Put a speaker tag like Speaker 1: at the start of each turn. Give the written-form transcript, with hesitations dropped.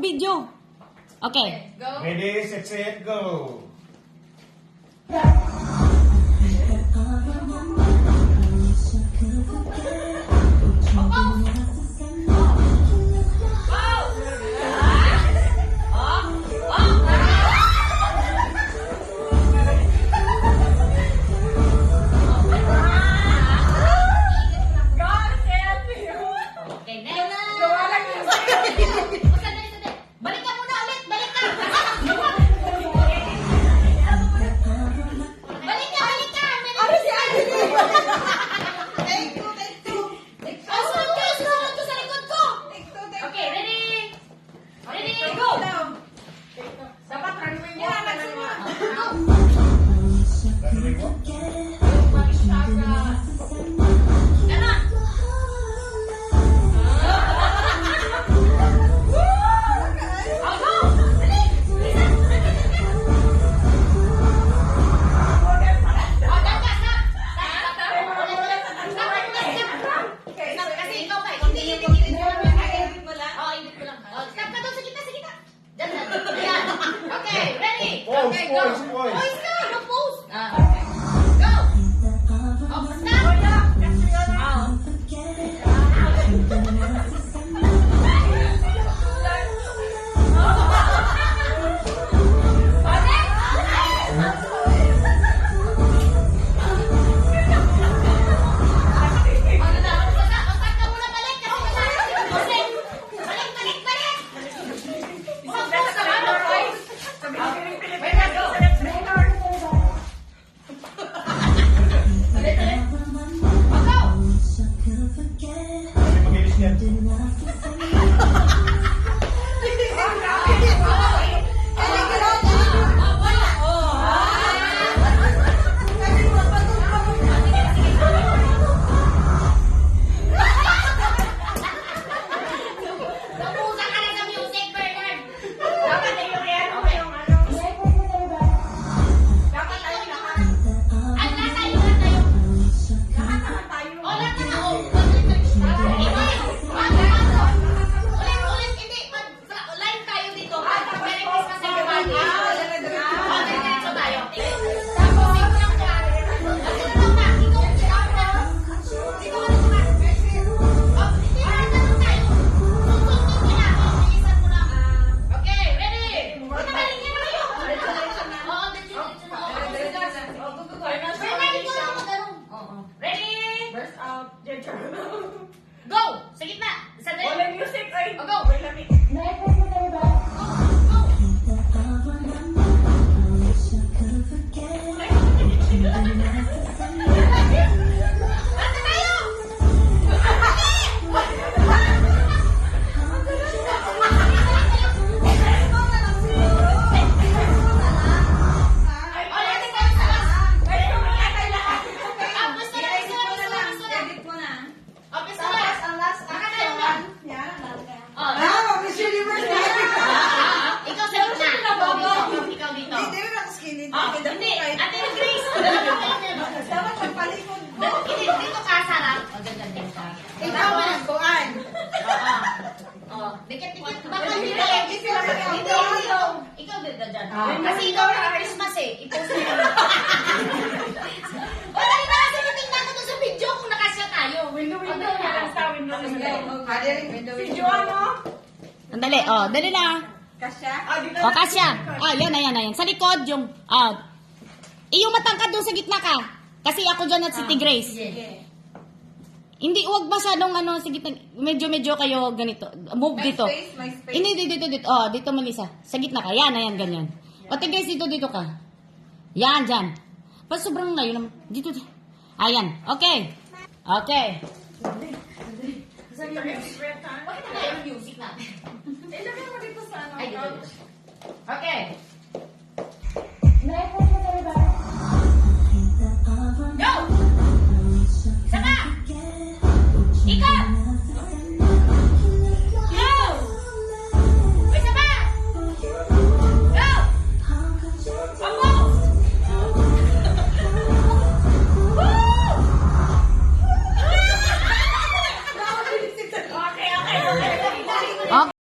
Speaker 1: mag-video. Okay.
Speaker 2: Go.
Speaker 3: Ready, set, go.
Speaker 1: Okay, next. Sandali. Balik ka muna ulit. Balik ka. Balik ka.
Speaker 2: Ano si Anthony? Take two.
Speaker 1: Sunod ka sa likod ko.
Speaker 2: Take two.
Speaker 1: Okay, ready? Ready, go.
Speaker 2: Dapat runway mo.
Speaker 1: Go.
Speaker 3: Narinig mo?
Speaker 1: Tara. Oh, go. Dali. Oh, dapat ka. Kasi ikaw pa. Hindi.
Speaker 2: Edit mo lang.
Speaker 1: Oh, edit ko lang. Oh, stop ka doon sa gitna. Diyan. Ayan. Okay, ready?
Speaker 3: Pause,
Speaker 1: Okay, go.
Speaker 3: pause, pause.
Speaker 1: Pause ka. Ano pause? Go. Oh, stop.
Speaker 3: Magilis yan.
Speaker 1: Napusa ka na sa music, Bernard.
Speaker 2: Dapat yung
Speaker 1: Okay.
Speaker 2: Dapat tayo lahat.
Speaker 1: Ang lahat tayo.
Speaker 2: Lahat tayo.
Speaker 1: Oh, lahat na. Oh, ulit. Hindi. Live tayo dito. Merry Christmas, everybody. Oh, diretso tayo. Tapos, ikaw lang ka. Ikaw na. Ikaw na. Oh, hindi. Tanong tayo. Tuntun ka na. Oh, bilisan mo lang. Okay, ready? Itabalin niya na kayo. Oo, diretso na. Bernard, ikaw lang magtanong. Ready?
Speaker 2: Burst out.
Speaker 1: Go! Sa gitna! Sandali!
Speaker 2: Wala music. Ay,
Speaker 1: Oh, go.
Speaker 2: wait, let me.
Speaker 1: Go! Basta tayo!
Speaker 2: Ay,
Speaker 1: Oh, natin tayo sa last.
Speaker 2: Ay, kumita tayo lahat.
Speaker 1: Ah, basta na, basta na, basta na, basta na.
Speaker 2: Edit mo na.
Speaker 1: Oh, basta na.
Speaker 2: Ang last
Speaker 1: Baka tayo na.
Speaker 2: Yan.
Speaker 1: Oh,
Speaker 2: Miss Universe na.
Speaker 1: ikaw sa gitna. Ikaw dito.
Speaker 2: Hindi rin ako skinny.
Speaker 1: Oh, hindi. Ate Grace.
Speaker 2: Dapat magpalikod ko.
Speaker 1: Hindi, dito ka, Sarah. Oh, dyan ka.
Speaker 2: Ikaw ang kuan.
Speaker 1: Oo. Oh, dikit-dikit. Baka hindi
Speaker 2: Hindi, hindi sila mag-auto.
Speaker 1: Hindi, ikaw. Ikaw dito dyan. Kasi ikaw na Christmas eh. I-post mo yun. Wala rin kasi tingnan ko doon sa video kung nakasya tayo.
Speaker 2: Window na lang sa window.
Speaker 1: Okay.
Speaker 2: Si Joano.
Speaker 1: Andali, oh, dali na.
Speaker 2: Kasya?
Speaker 1: O, kasya. Ah, yan, ayan. Sa likod, yung, yung matangkad doon sa gitna ka. Kasi ako dyan at si T. Grace.
Speaker 2: Sige.
Speaker 1: Hindi, huwag masyadong sa gitna. Medyo kayo ganito. Move dito.
Speaker 2: My space.
Speaker 1: Hindi, dito. Oh, dito, Melissa. Sa gitna ka. Yan, ayan, ganyan. O, T. Grace, dito ka. Yan, dyan. Pa, sobrang ngayon. Dito. Ayan. Okay.
Speaker 2: Saan yung music?
Speaker 1: Bakit na yung music natin?
Speaker 2: Ilagay mo dito sa ano.
Speaker 1: Ay, dito. Okay.
Speaker 2: Next.